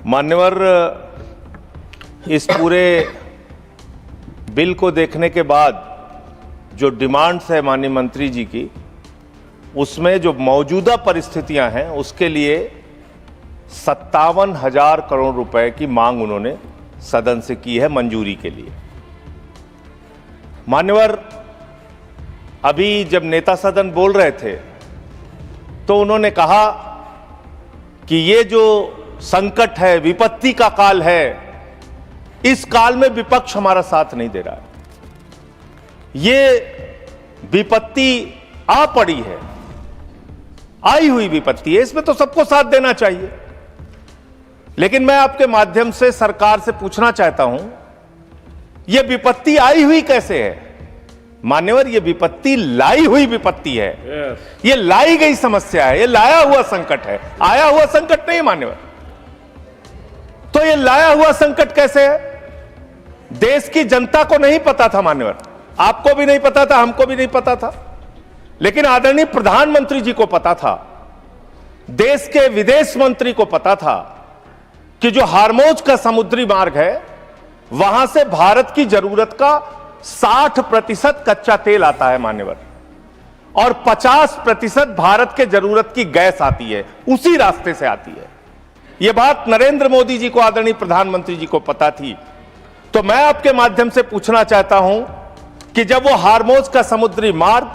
मान्यवर, इस पूरे बिल को देखने के बाद जो डिमांड्स है माननीय मंत्री जी की, उसमें जो मौजूदा परिस्थितियां हैं उसके लिए 57,000 करोड़ रुपए की मांग उन्होंने सदन से की है मंजूरी के लिए। मान्यवर, अभी जब नेता सदन बोल रहे थे तो उन्होंने कहा कि ये जो संकट है, विपत्ति का काल है, इस काल में विपक्ष हमारा साथ नहीं दे रहा है। ये विपत्ति आ पड़ी है, आई हुई विपत्ति है, इसमें तो सबको साथ देना चाहिए। लेकिन मैं आपके माध्यम से सरकार से पूछना चाहता हूं, यह विपत्ति आई हुई कैसे है? मान्यवर, यह विपत्ति लाई हुई विपत्ति है। यह लाई गई समस्या है, यह लाया हुआ संकट है, आया हुआ संकट नहीं मान्यवर। तो यह लाया हुआ संकट कैसे है? देश की जनता को नहीं पता था मान्यवर, आपको भी नहीं पता था, हमको भी नहीं पता था, लेकिन आदरणीय प्रधानमंत्री जी को पता था, देश के विदेश मंत्री को पता था कि जो हार्मोज का समुद्री मार्ग है, वहां से भारत की जरूरत का 60% कच्चा तेल आता है मान्यवर, और 50% भारत के जरूरत की गैस आती है, उसी रास्ते से आती है। यह बात नरेंद्र मोदी जी को, आदरणीय प्रधानमंत्री जी को पता थी। तो मैं आपके माध्यम से पूछना चाहता हूं कि जब वो हार्मोज का समुद्री मार्ग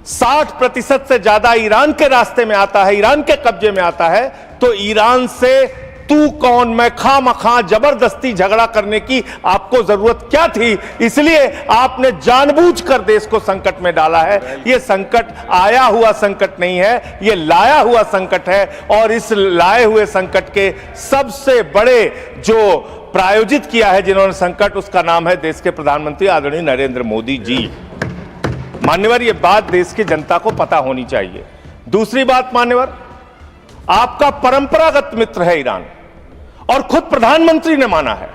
60% से ज्यादा ईरान के रास्ते में आता है, ईरान के कब्जे में आता है, तो ईरान से तू कौन मैं खामखा जबरदस्ती झगड़ा करने की आपको जरूरत क्या थी? इसलिए आपने जानबूझकर देश को संकट में डाला है। यह संकट आया हुआ संकट नहीं है, यह लाया हुआ संकट है, और इस लाए हुए संकट के सबसे बड़े जो प्रायोजित किया है जिन्होंने संकट, उसका नाम है देश के प्रधानमंत्री आदरणीय नरेंद्र मोदी जी। मान्यवर, यह बात देश की जनता को पता होनी चाहिए। दूसरी बात मान्यवर, आपका परंपरागत मित्र है ईरान, और खुद प्रधानमंत्री ने माना है।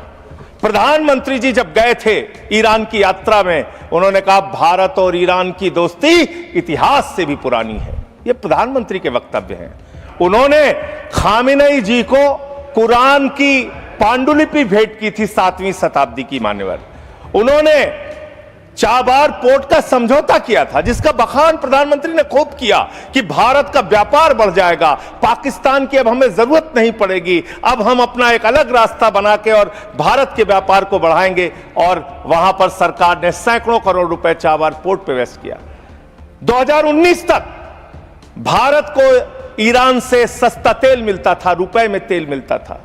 प्रधानमंत्री जी जब गए थे ईरान की यात्रा में, उन्होंने कहा भारत और ईरान की दोस्ती इतिहास से भी पुरानी है। यह प्रधानमंत्री के वक्तव्य हैं। उन्होंने खामेनेई जी को कुरान की पांडुलिपि भेंट की थी 7वीं शताब्दी की मान्यवर। उन्होंने चाबार पोर्ट का समझौता किया था, जिसका बखान प्रधानमंत्री ने खूब किया कि भारत का व्यापार बढ़ जाएगा, पाकिस्तान की अब हमें जरूरत नहीं पड़ेगी, अब हम अपना एक अलग रास्ता बना के और भारत के व्यापार को बढ़ाएंगे। और वहां पर सरकार ने सैकड़ों करोड़ रुपए चाबार पोर्ट पे वेस्ट किया। 2019 तक भारत को ईरान से सस्ता तेल मिलता था, रुपए में तेल मिलता था,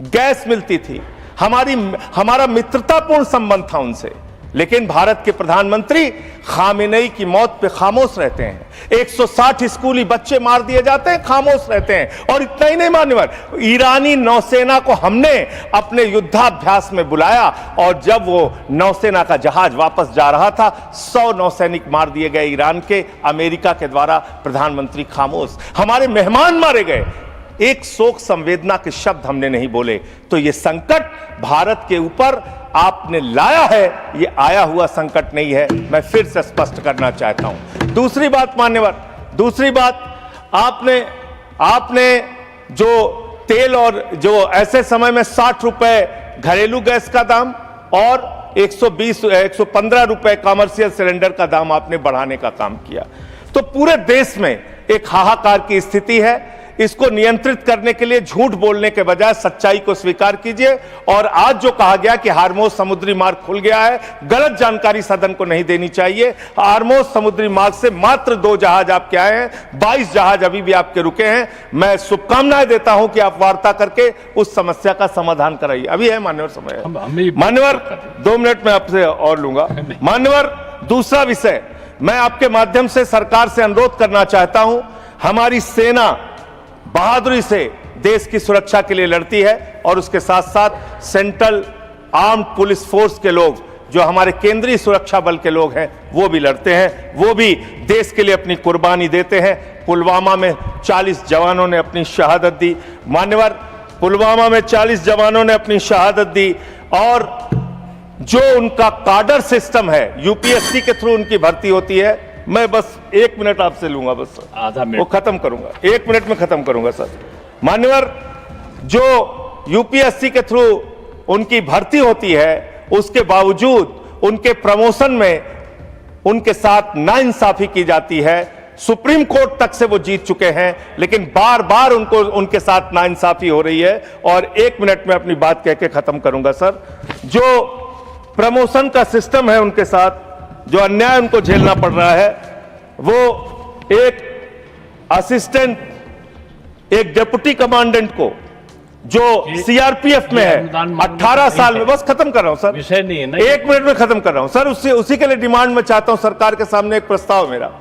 गैस मिलती थी, हमारा मित्रतापूर्ण संबंध था उनसे। लेकिन भारत के प्रधानमंत्री खामेनेई की मौत पे खामोश रहते हैं। 160 स्कूली बच्चे मार दिए जाते हैं, खामोश रहते हैं। और इतना ही नहीं मान्यवर, ईरानी नौसेना को हमने अपने युद्धाभ्यास में बुलाया, और जब वो नौसेना का जहाज वापस जा रहा था, 100 नौसैनिक मार दिए गए ईरान के, अमेरिका के द्वारा। प्रधानमंत्री खामोश, हमारे मेहमान मारे गए, एक शोक संवेदना के शब्द हमने नहीं बोले। तो ये संकट भारत के ऊपर आपने लाया है, ये आया हुआ संकट नहीं है, मैं फिर से स्पष्ट करना चाहता हूं। दूसरी बात मान्यवर, दूसरी बात, आपने जो तेल और जो ऐसे समय में 60 रुपए घरेलू गैस का दाम और 115 रुपए कमर्शियल सिलेंडर का दाम आपने बढ़ाने का काम किया। तो पूरे देश में एक हाहाकार की स्थिति है। इसको नियंत्रित करने के लिए झूठ बोलने के बजाय सच्चाई को स्वीकार कीजिए। और आज जो कहा गया कि हार्मोज समुद्री मार्ग खुल गया है, गलत जानकारी सदन को नहीं देनी चाहिए। हार्मोज समुद्री मार्ग से मात्र 2 जहाज आपके आए हैं, 22 जहाज अभी भी आपके रुके हैं। मैं शुभकामनाएं देता हूं कि आप वार्ता करके उस समस्या का समाधान कराइए। अभी है मान्यवर समय, मान्यवर 2 मिनट में आपसे और लूंगा। मान्यवर, दूसरा विषय, मैं आपके माध्यम से सरकार से अनुरोध करना चाहता हूं। हमारी सेना बहादुरी से देश की सुरक्षा के लिए लड़ती है, और उसके साथ साथ सेंट्रल आर्म्ड पुलिस फोर्स के लोग, जो हमारे केंद्रीय सुरक्षा बल के लोग हैं, वो भी लड़ते हैं, वो भी देश के लिए अपनी कुर्बानी देते हैं। पुलवामा में 40 जवानों ने अपनी शहादत दी मान्यवर, पुलवामा में 40 जवानों ने अपनी शहादत दी। और जो उनका काडर सिस्टम है, यूपीएससी के थ्रू उनकी भर्ती होती है, मैं बस 1 मिनट आपसे लूंगा, बस आधा मिनट, वो खत्म करूंगा, 1 मिनट में खत्म करूंगा सर। मान्यवर, जो यूपीएससी के थ्रू उनकी भर्ती होती है, उसके बावजूद उनके प्रमोशन में उनके साथ नाइंसाफी की जाती है। सुप्रीम कोर्ट तक से वो जीत चुके हैं, लेकिन बार बार उनके साथ नाइंसाफी हो रही है। और 1 मिनट में अपनी बात कह के खत्म करूंगा सर। जो प्रमोशन का सिस्टम है उनके साथ, जो अन्याय उनको झेलना पड़ रहा है, वो एक असिस्टेंट, एक डिप्टी कमांडेंट को जो सीआरपीएफ में है 18 साल में, बस खत्म कर रहा हूं सर, विषय नहीं है ना, 1 मिनट में खत्म कर रहा हूं सर। उसी के लिए डिमांड में चाहता हूं, सरकार के सामने एक प्रस्ताव मेरा।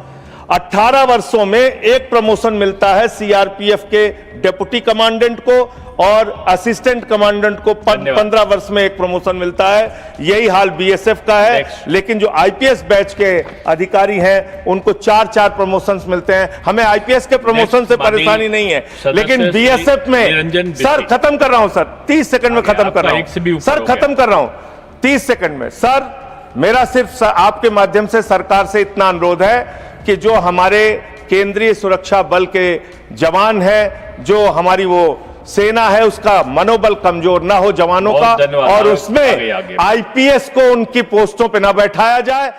18 वर्षों में एक प्रमोशन मिलता है सीआरपीएफ के डिप्टी कमांडेंट को, और असिस्टेंट कमांडेंट को 15 वर्ष में एक प्रमोशन मिलता है। यही हाल बीएसएफ का है। लेकिन जो आईपीएस बैच के अधिकारी हैं उनको 4-4 प्रमोशंस मिलते हैं। हमें आईपीएस के प्रमोशन से परेशानी नहीं है, लेकिन बीएसएफ में सर, खत्म कर रहा हूं सर, 30 सेकंड में खत्म कर रहा हूं सर, खत्म कर रहा हूं 30 सेकंड में सर। मेरा सिर्फ आपके माध्यम से सरकार से इतना अनुरोध है कि जो हमारे केंद्रीय सुरक्षा बल के जवान हैं, जो हमारी वो सेना है, उसका मनोबल कमजोर ना हो जवानों का, और उसमें आईपीएस को उनकी पोस्टों पे ना बैठाया जाए।